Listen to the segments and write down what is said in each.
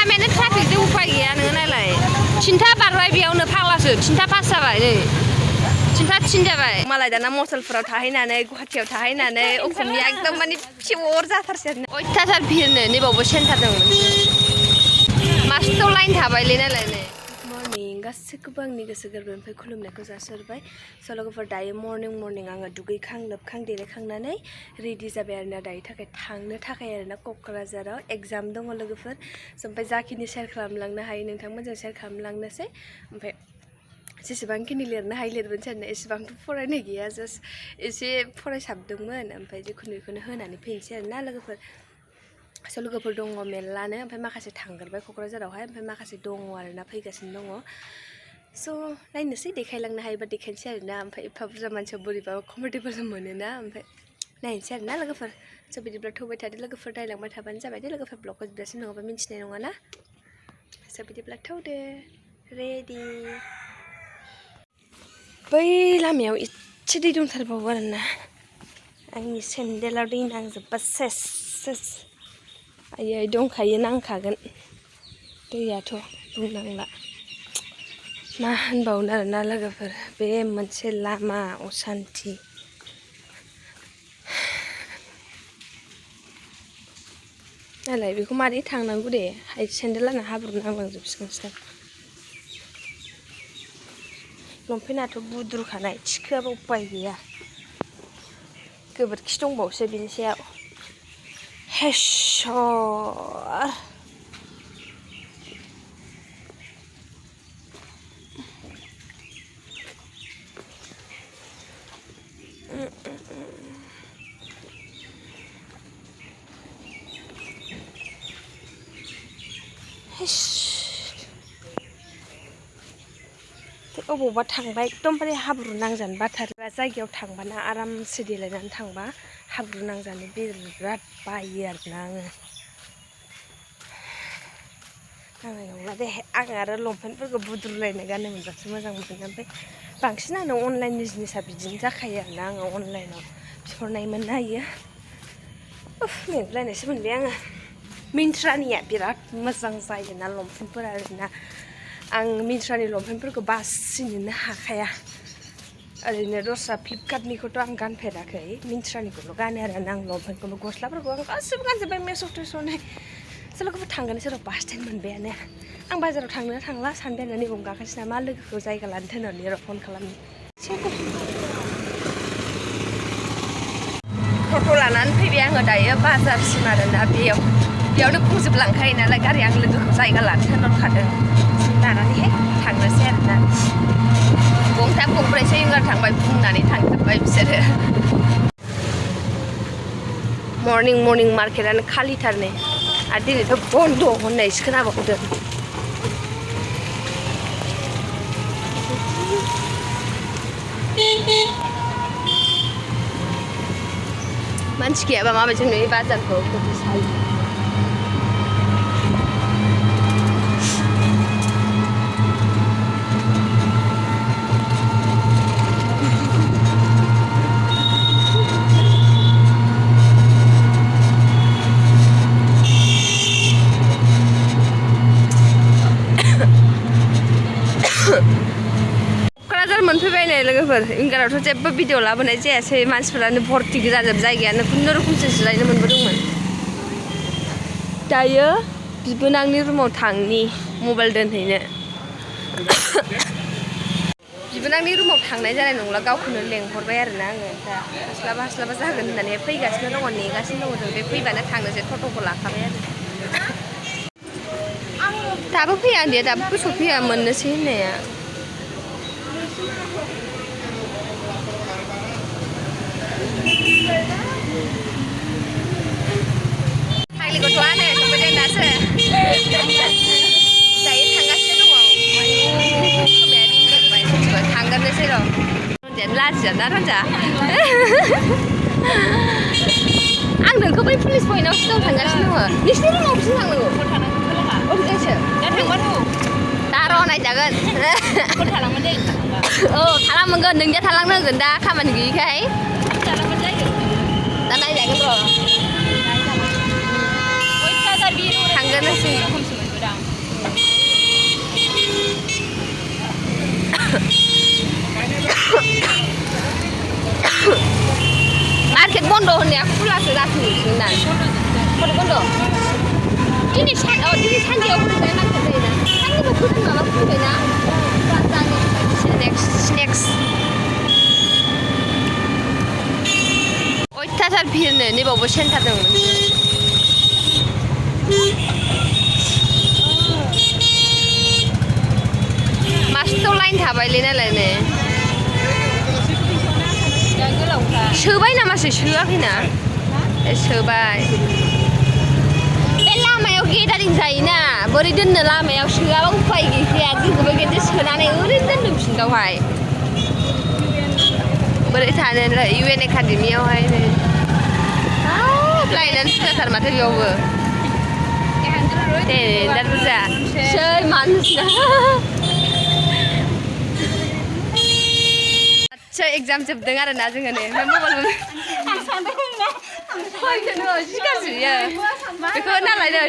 लामायानो ट्राफिकजों उफाय गैया नोङो नायलाय थिनथा बारबाय बेयावनो फाग्लासो थिनथा पास जाबाय नै थिनथा थिन जाबाय मालाय दाना मसलफोराव थाहैनानै गुवाहाटियाव थाहैनानै असमिया एकदम माने पियर जाथारसै आरो अयथासार भिरनो नैबावबो सेन्टार दंमोन मास्टाव लाइन थाबायलै नालाय नै मर्निं गासैखौबो आंनि गोसो गोरबोनिफ्राय खुलुमनायखौ जासिहरबाय स' लोगोफोर दायो मर्निं आङो दुगैखां लोबखां देलायखांनानै रेडि जाबाय आरोना दायो थांनो थाखाय आरोना क'क्राझाराव एग्जाम दङ लोगोफोर स' ओमफ्राय जाखिनि शेयार खालामलांनो हायो नोंथांमोनजों शेयार खालामलांनोसै ओमफ्राय जेसेबांखिनि लिरनो हायो लिरबोनोसै आरोना एसेबांथ' फरायनाय गैया जास्ट एसे फरायसाबदोंमोन ओमफ्राय जिखुनु बेखौनो होनानै फैनोसै आरोना लोगोफोर स' लोगोफोर दङ मेरलानो ओमफ्राय माखासे थांगोरबाय क'क्राझारावहाय ओमफ्राय माखासे दङ आरोना फैगासिनो दङ स' नायनोसै देखायलांनो हायोबा देखायनोसै आरोना ओमफ्राय एफा बुरजा मानसिया बोरैबा कम्फर्टेबल मोनोना ओमफ्राय नायनोसै आरोना लोगोफोर स' बिदिब्ला थौबाय थादो लोगोफोर नायलांबाय थाबानो जाबाय दे लोगोफोर ब्लगखौ जोबजासिम नङाबा मिन्थिनाय नङाना स' बिदिब्ला थौदो रेडि बै लामायाव इसे दै दंथारबावो आरोना आंनि सेन्देलाव दै नांजोबबा सेस आयै दंखायो नांखागोन दैयाथ' बुंनांला मा होनबावनो आरोना लोगोफोर बे मोनसे लामा असान्थि नालाय बेखौ मारै थांनांगौ दे सेन्देल आंना हाब्रु नांलांजोबसिगोनसो लंपेन्टआथ' बुद्रुखानाय थिखोआबा उपाय गैया गोबोरखि दंबावोसो बिनि सायाव हेसर अबावबा थांबा एकदमबारे हाब्रु नांजानो बाथारो जायगायाव थांबाना आरामसे देलायनानै थांबा हाब्रु नांजानो बिराद बायो आरोना आङो नांनाय नंला दे आं आरो लंपेन्टफोरखौ बुद्रुलायनाय गाननो मोनबासो मोजां मोनो ओमफ्राय बांसिनानो अनलाइननि जिनिसा बिदिनो जाखायो आरोना आङो अनलाइनाव बिहरनाय मोननो हायो मेंलायनायसो मोनबाय आङो मिन्ट्रानिया बिराद मोजां जायोना लंपेन्टफोरा आरोना आं मिन्ट्रानि लंपेन्टफोरखौ बासिनोनो हाखाया ओरैनो दस्रा फ्लिपकार्टनिखौथ' आं गानफेराखै मिन्ट्रानिखौल' गानो आरो आं लंपेन्टखौल' गस्लाफोरखौ आं गासिबो गानजोब्बाय मेस' टेस'नाय सोलोगोफोर थांगोनसो र' बास स्टेन्ड मोनबायानो आं बाजाराव थांला सानबाय आरो नैबाव गाखोसै नामा लोगोखौ जायगा लानो थिनहरनि र' फन खालामनि टट' लानानै फैबाय आङो दायो बाजारसिम आरोना बेयावनो बुंजोबलांखायो नालाय गारि आं लोगोखौ जायगा लानो थिनहरखादों लानानैहाय थांनोसै आरोना गंथाम गंब्रैसो विंगार थांबाय बुंनानै थांजोब्बाय बिसोरो मर्निं मार्केटानो खालिथार नै आरो दिनैथ' बन्द' होननायसो खोनाबावदों मानसि गैयाबा माबायदि नुयो बाजारखौ क'क्राझार मोनफैबाय नै लोगोफोर विंगारावथ' जेबो भिडिअ लाबोनाय जायासै मानसिफोरानो भर्ति जाजोब जायगायानो खुनुरुखुमसो जिरायनो मोनबोदोंमोन दायो बिबोनांनि रुमाव थांनि मबाइल दोनहैनो बिबोनांनि रुमाव थांनाय जानाय नंला गावखौनो लेंहरबाय आरोना आङो दा हास्लाबा जागोन होननानै फैगासिनो दङ नेगासिनो दङ जों बे फैबानो थांनोसै टट'खौ लाखाबाय आरो दाबो फैया उन्दैया दाबो गोसोआव फैया मोननोसै होननाया फाग्लि गथ'आ नै सफैदों दासो दायो थांगासिनो दङ खोमाया रिंबाय थांगोरनोसै र' रन्जायानो लाजिया ना रन्जा आं नोंखौ बै पुलिस पइन्टआवसो दं थांगासिनो दङ नोंसिनि रुमाव बिसिम थांनांगौ अबेजोंसो दा थांबाथ' दा र' नायजागोन औ थाला मोनगोन नोंनिया थालांनो होगोन दा खामानि गैयिखाय दा नायजागोन र' थांगोनसै बन्द होननाया खुलासो जाफिनगोन फट' बन्द दिनै सानसेयाव फैबाय मानसिया जायोना साननिबो फैबाय माबा फैबायना नेक्स्ट अयथासार भिरनो नैबावबो सेन्टार दं मासथ' लाइन थाबायलै नालाय नै सोबाय नामासो सोआखैना सोबाय बे लामायाव गेदारिं जायोना बोरै दोननो लामायाव सोआबा उफाय गैखाया जोंखौबो गेदे सोनानै ओरैनो दोनफिनदावहाय बोरै थानो UN एकाडेमियावहाय नै लाइनानो बुरजाथार माथो बेयावबो देनजार बुरजा सै मानसिना एग्जाम जोबदों आरोना जोङो नै ओमफ्राय मबाइल जि गाज्रि बेखौ नालाय नै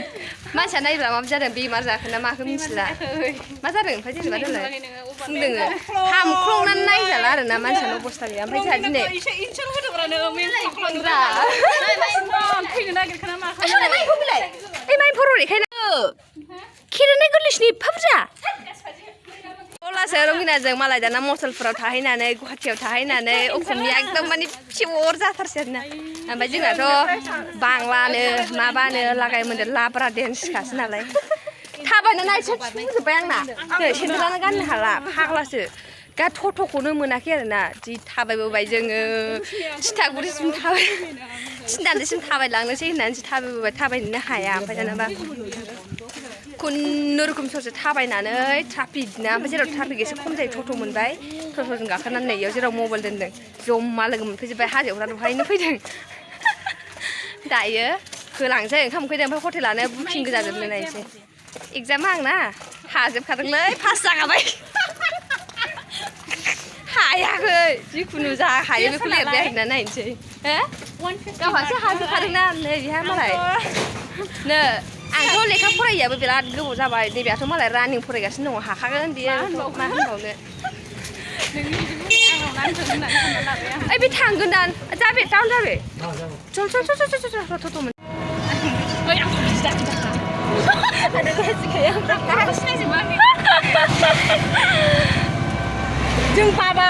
मानसिया नायब्ला माबा जादों बेमार जाखो ना माखो मिथिला मा जादों ओमफ्राय जेनेबा दोनलाय बुंदोङो हामख्लंनानै नायजाला आरोना मानसियानो अबस्था गैया ओमफ्राय जोंहा दिनै माइ फर' देखायना खेरेनाय गोरलैसिनि एफा बुरजा अब्लासो रंगिनाजों मालाय दाना मसलफोराव थाहैनानै गुवाहाटियाव थाहैनानै असमिया एकदम माने पियर जाथारसै आरोना ओमफ्राय जोंनाथ' बांलानो माबानो लागाय मोनदों लाब्रा डेन्सखासो नालाय थाबायनो नायसो थिफुजोब्बाय आंना नै सेन्देलानो गाननो हाला फाग्लासो गा थ'खौनो मोनाखै आरोना जि थाबायबोबाय जोङो थिथागुरिसिम थाबाय थिनदानदैसिम थाबायलांनोसै होननानैसो थाबायनोनो हाया ओमफ्राय दानाबा खुनुरुखुम ससे थाबायनानै ट्राफिकना ओमफ्राय जेराव ट्राफिक एसे खम जायो टट' मोनबाय टट'जों गाखोनानै नै इयाव जेराव मबाइल दोनदों जमा लोगो मोनफैजोब्बाय हाजोफ्रा दहायनो फैदों दायो होलांसै ओंखाम उखैदों ओमफ्राय हटेलानो बुकिं गोजा जोबनो नायसै एग्जामा आंना हाजोबखादोंलै पास जाखाबाय हायाखै जिखुनु जा हायो बेखौ लिरबाय आरोना नायनोसै गावहासो हाजोबखादोंना नै बेहा मालाय नै आंथ' लेखा फरायैयाबो बिराद गोबाव जाबाय नैबेयाथ' मालाय रानिं फरायगासिनो दङ हाखागोन बेयो मा होनबावनो ओइ बे थांगोन दान जाबे टाउन जाबे चल टट'मोन जों बाबा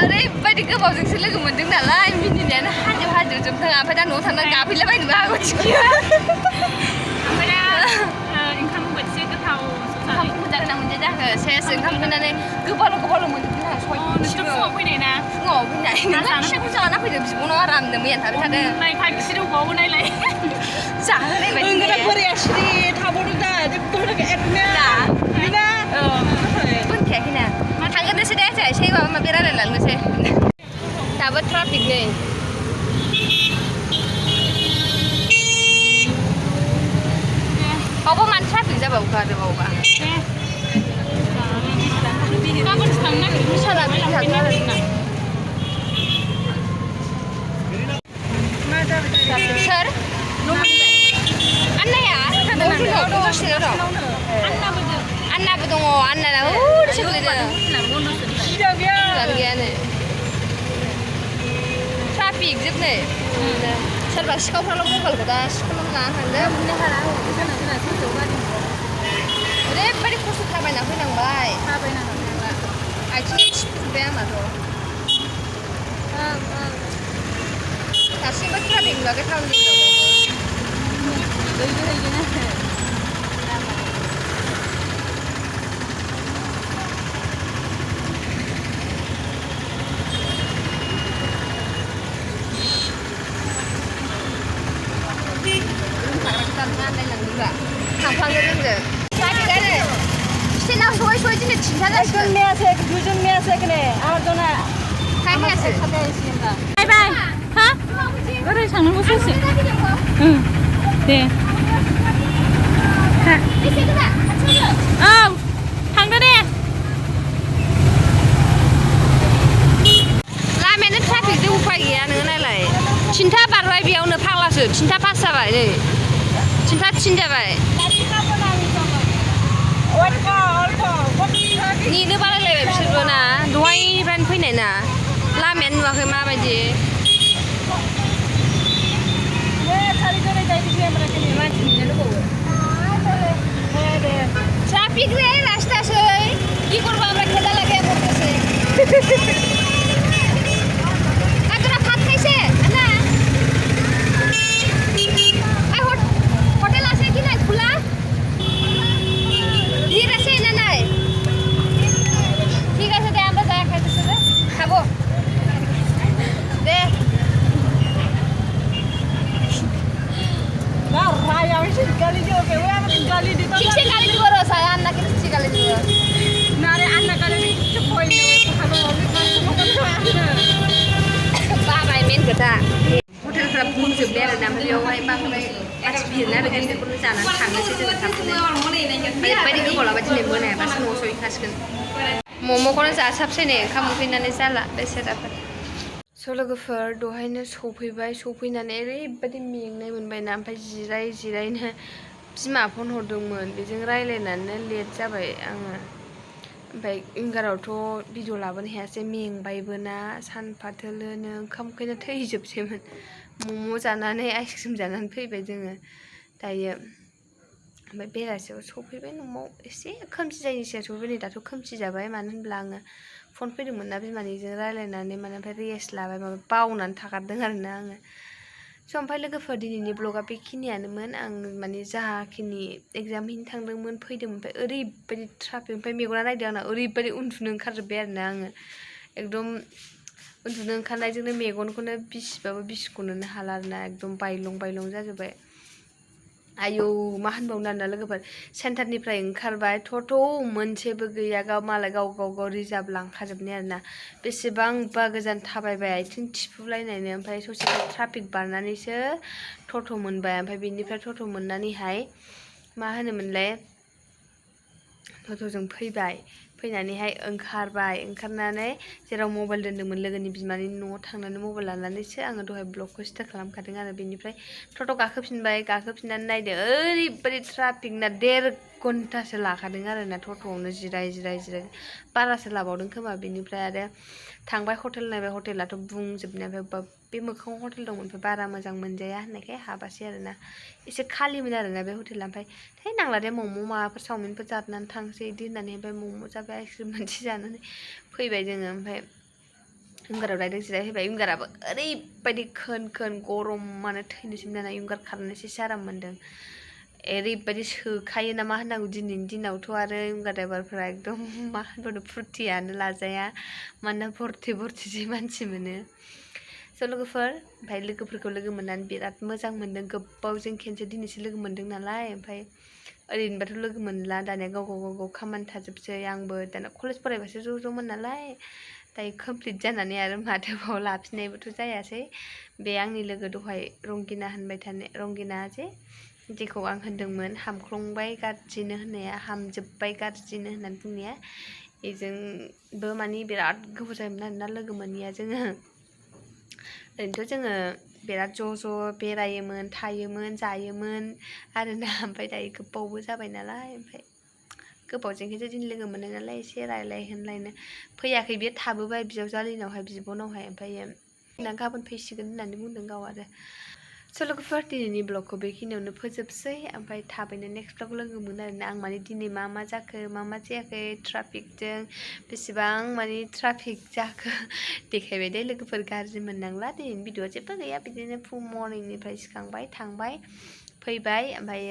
ओरैबायदि गोबावजोंसो लोगो मोनदों नालाय मिनिनायानो हाजो जोबदों ओमफ्राय दा न'आव थांनानै गाफैलाबायनोबो हागौ थिखियो ओमफ्राय दा ओंखाम बोथिसे गोथाव मोजां मोनजायाखै सेस ओंखाम उखैनानै गोबाल' मोनजोबदों आं फुङाव फैनाय ना फुङाव फैनाय फिसाखौ जाना फैदों बिब'नाव आरामनो मैयानो थाबाय थादों नायखा गिसि दंबावो नायलाय जाहोनाय बायदि बोराया सिरि थाबावदों दा मोनखायाखैना थांगोननोसै दे जोंहा एसे माबा माबि रायलायलांनोसै दाबो ट्राफिक नै बावबा मानो ट्राफिक जाबावखो आरो बावबा सोर अन्नाया अन्नाबो दङ अन्नाना हरैसो गोलैदों गैयानो ट्राफिक जोबनै सोरबा सिखावफ्राल' मबाइलखौ दा सिखावनानै लानानै थांदों ओरैबायदि खस्थ' थाबायना फैनांबाय आथिंआ थिफुजोब्बाय आंनाथ' दासिमबो ट्राफिक नुवाखै टाउन थांफांगोन जोंजों ट्राफिकआनो स्टेनाव सहै दिनै 3टा जासिगोन गोजोन मेयासै ने आरजना थांखायासै बाय बाय हा ओरै थांनांगौ ससे दे औ थांदो दे लामायानो ट्राफिकजों उफाय गैया नोङो नायलाय 3टा बारबाय बेयावनो फाग्लासो 3टा पास जाबाय नै 3टा 3 जाबाय नेनो बालायलायबाय बिसोरबो ना दहायनिफ्रायनो फैनाय ना लामायानो नुवाखै माबायदि ट्राफिक रे रास्तासै কি করব আমরা খেলা লাগে করতেছে কাজরা ভাত খাইছে না আই হোটেল আছে কি নাই খোলা ভিড় আছে না নাই ঠিক আছে দে আমরা যাই খাইতেছে রে খাবো দে না ভাই আমি গালি দিও কে ওই আমাকে গালি দিত ঠিক আছে গালি দিব রে সায়া আন্না কে ঠিক গালি দিব না রে আন্না গালি কিছু কই না খাবো बाबाय मेन खोथा हटेलफोरा बुंजोबबाय आरो ना बेयावहाय बांद्राय मानसि भिरना बेखायनो बेखौनो जानानै थांनोसै जोङो थाबनो ओरैबायदि गोबाव लाबाय दिनै मोनायाबासो न'आव सहैखासिगोन मम'खौनो जासाबसै नै ओंखाम उखैनानै जाला बेसेराफोर स' लोगोफोर दहायनो सफैनानै ओरैबायदि मेंनाय मोनबायना ओमफ्राय जिरायनो बिमा फन हरदोंमोन बेजों रायज्लायनानै लेट जाबाय आङो ओमफ्राय उइंगारावथ' भिडिअ लाबोनो हायासै मेंबायबो ना सानफाथोलोनो ओंखाम उखैना थैजोबसैमोन मम' जानानै आइसक्रिम जानानै फैबाय जोङो दायो ओमफ्राय बेलासियाव सफैबाय न'आव एसे खोमसि जायैनि सिगां सफैबाय नै दाथ' खोमसि जाबाय मानो होनब्ला आङो फन फैदोंमोन ना बिमानिजों रायज्लायनानै माने ओमफ्राय रेस्ट लाबाय माबा बावनानै थागारदों आरोना आङो स' ओमफ्राय लोगोफोर दिनैनि ब्लगा बेखिनियानोमोन आं माने जाखिनि एग्जाम हैनो थांदोंमोन फैदोंमोन ओमफ्राय ओरैबायदि ट्राफिक ओमफ्राय मेगना नायदों आंना ओरैबायदि उन्दुनो ओंखारजोब्बाय आरोना आङो एकदम उन्दुनो ओंखारनायजोंनो मेगनखौनो बिसिबाबो बिसिख'नोनो हाला आरोना एकदम बायलं जाजोब्बाय आयौ मा होनबावनो आरोना लोगोफोर सेन्टारनिफ्राय ओंखारबाय थ'थ' मोनसेबो गैया मालाय गाव रिजार्भ लांखाजोबनाय आरोना बेसेबांबा गोजान थाबायबाय आथिं थिफुलायनायनो ओमफ्राय ससे ट्राफिक बारनानैसो टट' मोनबाय ओमफ्राय बेनिफ्राय टट' मोननानैहाय मा होनोमोनलाय टट'जों फैनानैहाय ओंखारनानै जेराव मबाइल दोन्दोंमोन लोगोनि बिमानि न'आव थांनानै मबाइल लानानैसो आङो दहाय ब्लगखौ स्टार्ट खालामखादों आरो बेनिफ्राय टट' गाखोफिननानै नायदो ओरैबायदि ट्राफिक ना 1.5 घन्टासो लाखादों आरोना टट'आवनो जिराय बारासो लाबावदों खोमा बेनिफ्राय आरो थांबाय हटेल नायबाय हटेलाथ' बुंजोबनाय ओमफ्राय बे मोखाङाव हटेल दंमोन ओमफ्राय बारा मोजां मोनजाया होननायखाय हाबासै आरोना एसे खालिमोन आरोना बे हटेला ओमफ्राय है नांला दे मम' माबाफोर चावमिनफोर जानानै थांसै बिदि होननानै ओमफ्राय मम' जाबाय आइसक्रिम मोनसे जानानै फैबाय जोङो ओमफ्राय उइंगाराव डाइरेक्ट जिरायफैबाय उइंगाराबो ओरैबायदि खोन गरमानो थैनोसैमोन आरोना उइंगार खारनोसो एसे आराम मोन्दों ओरैबायदि सोखायो ना मा होननांगौ दिनैनि दिनावथ' आरो उइंगार ड्राइभारफोरा एकदम मा होनबावनो फुर्तियानो लाजाया मानोना भर्ति मानसि मोनो स' लोगोफोर ओमफ्राय लोगोफोरखौ लोगो मोननानै बिराद मोजां मोन्दों गोबावजों खेनसे दिनैसो लोगो मोन्दों नालाय ओमफ्राय ओरैनोबाथ' लोगो मोनला दानिया गाव खामानि थाजोबसै आंबो दाना कलेज फरायबासो ज'मोन नालाय दायो कमप्लिट जानानै आरो माथो बाव लाफिननायबोथ' जायासै बे आंनि लोगो दहाय रंगिना जेखौ आं होनदोंमोन हामख्लंबाय गाज्रिनो होननाया हामजोब्बाय गाज्रिनो होननानै बुंनाया बेजोंबो माने बिराद गोबाव जायोमोन आरोना लोगो मोनैया जोङो ओरैनोथ' जोङो बिराद ज' बेरायोमोन थायोमोन जायोमोन आरोना ओमफ्राय दायो गोबावबो जाबाय नालाय ओमफ्राय गोबावजों खेनसे दिन लोगो मोननाय नालाय एसे रायलाय होनलायनो फैयाखै बियो थाबोबाय बिजावजालिनावहाय बिब'नावहाय ओमफ्राय गाबोन फैसिगोन होननानै बुंदों गाव आरो स' लोगोफोर दिनैनि ब्लगखौ बेखिनियावनो फोजोबसै ओमफ्राय थाबैनो नेक्स्ट ब्लग लोगो मोनो आरोना आं माने दिनै मा जाखो मा जायाखै ट्राफिकजों बेसेबां माने ट्राफिक जाखो देखायबाय दे लोगोफोर गाज्रि मोननांला दिनैनि भिडिअ'आ जेबो गैया बिदिनो फुं मर्निंनिफ्राय सिखांबाय थांबाय फैबाय ओमफ्राय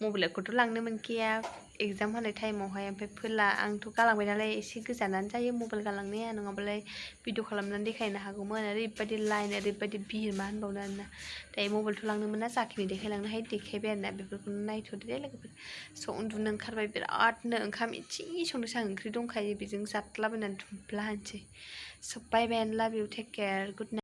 मबाइलखौथ' लांनो मोनखाया एग्जाम होनाय टाइमावहाय ओमफ्राय आंथ' गालांबाय नालाय एसे गोजानानो जायो मबाइल गालांनाया नङाबालाय भिडिअ खालामनानै देखायनो हागौमोन ओरैबायदि लाइन ओरैबायदि भिर मा होनबावनो आरोना दायो मबाइलथ' लांनो मोना जाखिनि देखायलांनो हायो देखायबाय आरोना बेफोरखौनो नायथ'दो दे लोगोफोर स' उन्दुनो ओंखारबाय बिरादनो ओंखाम इसे संनोसो आं ओंख्रि दंखायो बेजों जाद्लाबायनानै दुमब्ला होनसै स' bye bye and love you take care good night